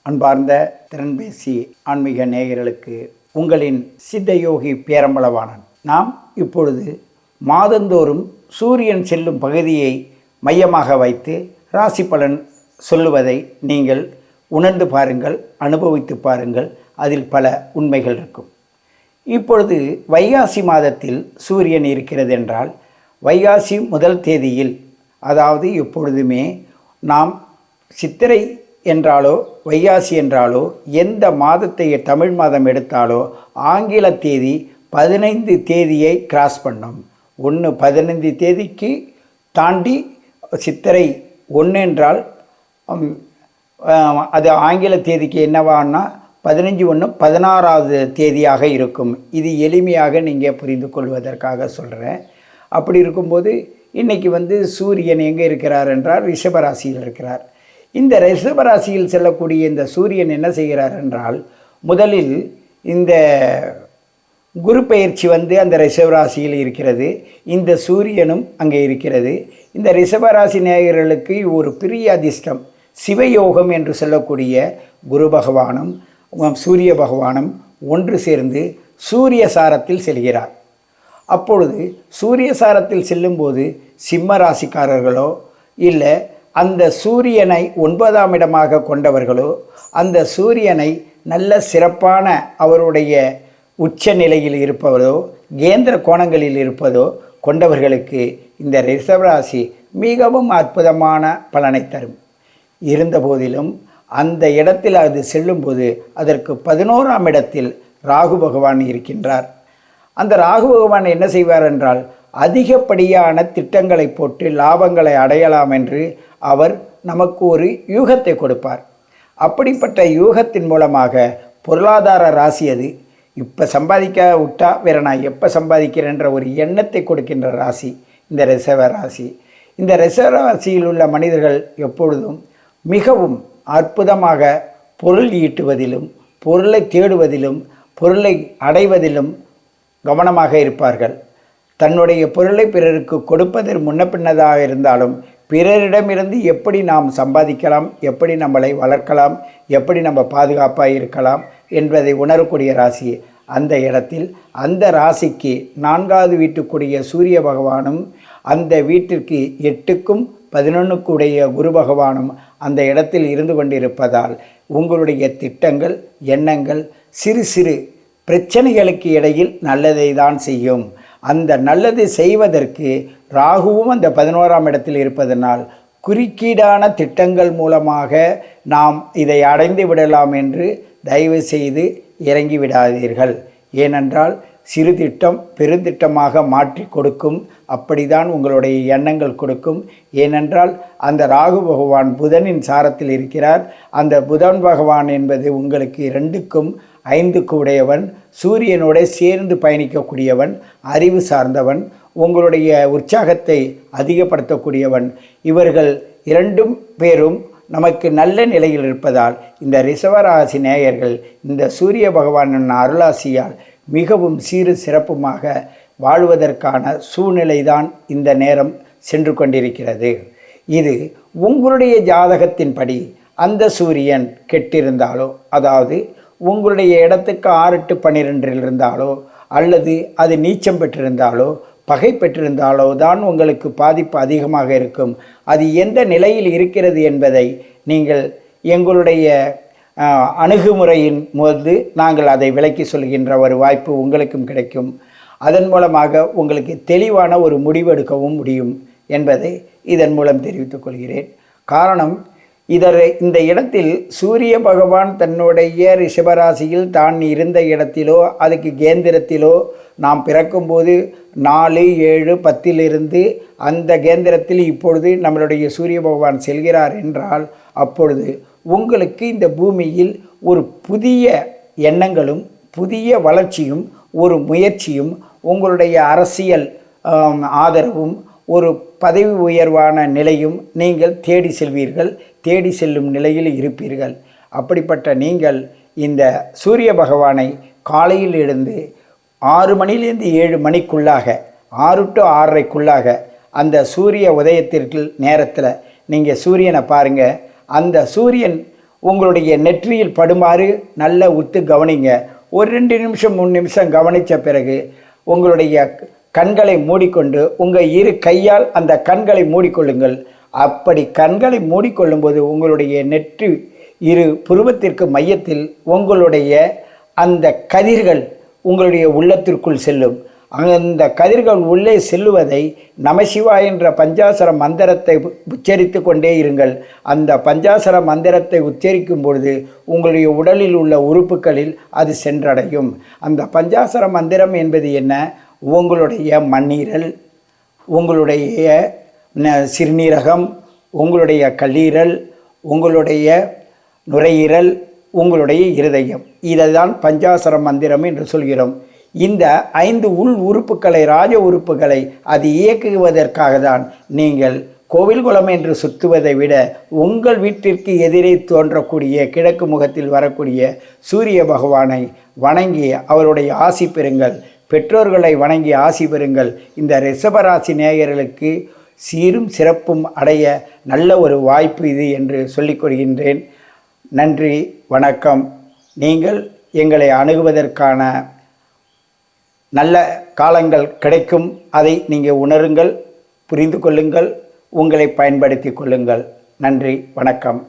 அன்பார்ந்த திறன்பேசி ஆன்மீக நேயர்களுக்கு உங்களின் சித்தயோகி பேரம்பலவாணன். நாம் இப்பொழுது மாதந்தோறும் சூரியன் செல்லும் பகுதியை மையமாக வைத்து ராசி பலன் சொல்லுவதை நீங்கள் உணர்ந்து பாருங்கள், அனுபவித்து பாருங்கள். அதில் பல உண்மைகள் இருக்கும். இப்பொழுது வைகாசி மாதத்தில் சூரியன் இருக்கிறது என்றால் வைகாசி முதல் தேதியில், அதாவது எப்பொழுதுமே நாம் சித்திரை என்றாலோ வைகாசி என்றாலோ எந்த மாதத்தை தமிழ் மாதம் எடுத்தாலோ ஆங்கில தேதி 15 தேதியை கிராஸ் பண்ணோம். 15 தேதிக்கு தாண்டி சித்திரை 1 என்றால் அது ஆங்கில தேதிக்கு என்னவான்னா 15/1 16வது தேதியாக இருக்கும். இது எளிமையாக நீங்கள் புரிந்து கொள்வதற்காக சொல்கிறேன். அப்படி இருக்கும்போது இன்றைக்கி சூரியன் எங்கே இருக்கிறார் என்றால் ரிஷபராசியில் இருக்கிறார். இந்த ரிஷபராசியில் செல்லக்கூடிய இந்த சூரியன் என்ன செய்கிறார் என்றால், முதலில் இந்த குரு பெயர்ச்சி அந்த ரிஷபராசியில் இருக்கிறது. இந்த சூரியனும் அங்கே இருக்கிறது. இந்த ரிஷபராசி நேயர்களுக்கு ஒரு பெரிய அதிர்ஷ்டம், சிவயோகம் என்று சொல்லக்கூடிய குரு பகவானும் சூரிய பகவானும் ஒன்று சேர்ந்து சூரிய சாரத்தில் செல்கிறார். அப்பொழுது சூரிய சாரத்தில் செல்லும்போது சிம்ம ராசிக்காரர்களோ இல்லை அந்த சூரியனை 9ஆம் இடமாக கொண்டவர்களோ, அந்த சூரியனை நல்ல சிறப்பான அவருடைய உச்ச நிலையில் இருப்பதோ கேந்திர கோணங்களில் இருப்பதோ கொண்டவர்களுக்கு இந்த ரிஷபராசி மிகவும் அற்புதமான பலனை தரும். இருந்தபோதிலும் அந்த இடத்தில் அது செல்லும்போது அதற்கு 11ஆம் இடத்தில் ராகு பகவான் இருக்கின்றார். அந்த ராகு பகவான் என்ன செய்வார் என்றால், அதிகப்படியான திட்டங்களை போட்டு லாபங்களை அடையலாம் என்று அவர் நமக்கு ஒரு யூகத்தை கொடுப்பார். அப்படிப்பட்ட யூகத்தின் மூலமாக பொருளாதார ராசி அது. இப்போ சம்பாதிக்க விட்டா வேற நான் எப்போ சம்பாதிக்கிறேன்ற ஒரு எண்ணத்தை கொடுக்கின்ற ராசி இந்த ரிஷப ராசி. இந்த ரிஷப ராசியில் உள்ள மனிதர்கள் எப்பொழுதும் மிகவும் அற்புதமாக பொருள் ஈட்டுவதிலும் பொருளை தேடுவதிலும் பொருளை அடைவதிலும் கவனமாக இருப்பார்கள். தன்னுடைய பொருளை பிறருக்கு கொடுப்பதற்கு முன்ன பின்னதாக இருந்தாலும் பிறரிடமிருந்து எப்படி நாம் சம்பாதிக்கலாம், எப்படி நம்மளை வளர்க்கலாம், எப்படி நம்ம பாதுகாப்பாக இருக்கலாம் என்பதை உணரக்கூடிய ராசி. அந்த இடத்தில் அந்த ராசிக்கு 4வது வீட்டுக்குடைய சூரிய பகவானும் அந்த வீட்டிற்கு 8க்கும் 11க்குடைய குரு பகவானும் அந்த இடத்தில் இருந்து கொண்டிருப்பதால் உங்களுடைய திட்டங்கள் எண்ணங்கள் சிறு சிறு பிரச்சனைகளுக்கு இடையில் நல்லதை தான் செய்யும். அந்த நல்லது செய்வதற்கு ராகுவும் அந்த 11ஆம் இடத்தில் இருப்பதனால் குறுக்கீடான திட்டங்கள் மூலமாக நாம் இதை அடைந்து விடலாம் என்று தயவு செய்து இறங்கி விடாதீர்கள். ஏனென்றால் சிறு திட்டம் பெருந்திட்டமாக மாற்றி கொடுக்கும். அப்படிதான் உங்களுடைய எண்ணங்கள் கொடுக்கும். ஏனென்றால் அந்த ராகு பகவான் புதனின் சாரத்தில் இருக்கிறார். அந்த புதன் பகவான் என்பது உங்களுக்கு 2க்கும் 5க்கு உடையவன், சூரியனோட சேர்ந்து பயணிக்கக்கூடியவன், அறிவு சார்ந்தவன், உங்களுடைய உற்சாகத்தை அதிகப்படுத்தக்கூடியவன். இவர்கள் 2 பேரும் நமக்கு நல்ல நிலையில் இருப்பதால் இந்த ரிஷபராசி நேயர்கள் இந்த சூரிய பகவானின் அருளாசியால் மிகவும் சீரு சிறப்புமாக வாழ்வதற்கான சூழ்நிலைதான் இந்த நேரம் சென்று கொண்டிருக்கிறது. இது உங்களுடைய ஜாதகத்தின்படி அந்த சூரியன் கெட்டிருந்தாலோ, அதாவது உங்களுடைய இடத்துக்கு 6-8-12 இருந்தாலோ அல்லது அது நீச்சம் பெற்றிருந்தாலோ பகை பெற்றிருந்தாலோ தான் உங்களுக்கு பாதிப்பு அதிகமாக இருக்கும். அது எந்த நிலையில் இருக்கிறது என்பதை நீங்கள் எங்களுடைய அணுகுமுறையின் போது நாங்கள் அதை விளக்கி சொல்கின்ற ஒரு வாய்ப்பு உங்களுக்கும் கிடைக்கும். அதன் மூலமாக உங்களுக்கு தெளிவான ஒரு முடிவெடுக்கவும் முடியும் என்பதை இதன் மூலம் தெரிவித்துக் கொள்கிறேன். காரணம், இந்த இடத்தில் சூரிய பகவான் தன்னுடைய ரிஷபராசியில் தான் இருந்த இடத்திலோ அதுக்கு கேந்திரத்திலோ நாம் பிறக்கும்போது 4, 7, 10 அந்த கேந்திரத்தில் இப்பொழுது நம்மளுடைய சூரிய பகவான் செல்கிறார் என்றால் அப்பொழுது உங்களுக்கு இந்த பூமியில் ஒரு புதிய எண்ணங்களும் புதிய வளர்ச்சியும் ஒரு முயற்சியும் உங்களுடைய அரசியல் ஆதரவும் ஒரு பதவி உயர்வான நிலையும் நீங்கள் தேடி செல்வீர்கள். தேடி செல்லும் நிலையில் இருப்பீர்கள். அப்படிப்பட்ட நீங்கள் இந்த சூரிய பகவானை காலையில் எழுந்து 6 மணிலேருந்து 7 மணிக்குள்ளாக 6 to 6:30க்குள்ளாக அந்த சூரிய உதயத்திற்கு நேரத்தில் நீங்கள் சூரியனை பாருங்கள். அந்த சூரியன் உங்களுடைய நெற்றியில் படுமாறு நல்ல உத்து கவனிங்க. ஒரு 2 நிமிஷம் 3 நிமிஷம் கவனித்த பிறகு உங்களுடைய கண்களை மூடிக்கொண்டு உங்கள் இரு கையால் அந்த கண்களை மூடிக்கொள்ளுங்கள். அப்படி கண்களை மூடிக்கொள்ளும்போது உங்களுடைய நெற்றி இரு புருவத்திற்கு மையத்தில் உங்களுடைய அந்த கதிர்கள் உங்களுடைய உள்ளத்திற்குள் செல்லும். அந்த கதிர்கள் உள்ளே செல்லுவதை நமசிவாய என்ற பஞ்சாசர மந்திரத்தை உச்சரித்து கொண்டே இருங்கள். அந்த பஞ்சாசர மந்திரத்தை உச்சரிக்கும் பொழுது உங்களுடைய உடலில் உள்ள உறுப்புகளில் அது சென்றடையும். அந்த பஞ்சாசர மந்திரம் என்பது என்ன? உங்களுடைய மண்ணீரல், உங்களுடைய சிறுநீரகம், உங்களுடைய கல்லீரல், உங்களுடைய நுரையீரல், உங்களுடைய இருதயம், இதைதான் பஞ்சாசர மந்திரம் என்று சொல்கிறோம். இந்த 5 உள் உறுப்புகளை, ராஜ உறுப்புகளை அது இயக்குவதற்காக தான் நீங்கள் கோவில் குளம் என்று சுற்றுவதை விட உங்கள் வீட்டிற்கு எதிரே தோன்றக்கூடிய கிழக்கு முகத்தில் வரக்கூடிய சூரிய பகவானை வணங்கி அவருடைய ஆசி பெறுங்கள். பெற்றோர்களை வணங்கி ஆசி பெறுங்கள். இந்த ரிஷபராசி நேயர்களுக்கு சீரும் சிறப்பும் அடைய நல்ல ஒரு வாய்ப்பு இது என்று சொல்லிக் கொள்கின்றேன். நன்றி, வணக்கம். நீங்கள் எங்களை அணுகுவதற்கான நல்ல காலங்கள் கிடைக்கும். அதை நீங்கள் உணருங்கள், புரிந்து கொள்ளுங்கள், உங்களை பயன்படுத்தி கொள்ளுங்கள். நன்றி, வணக்கம்.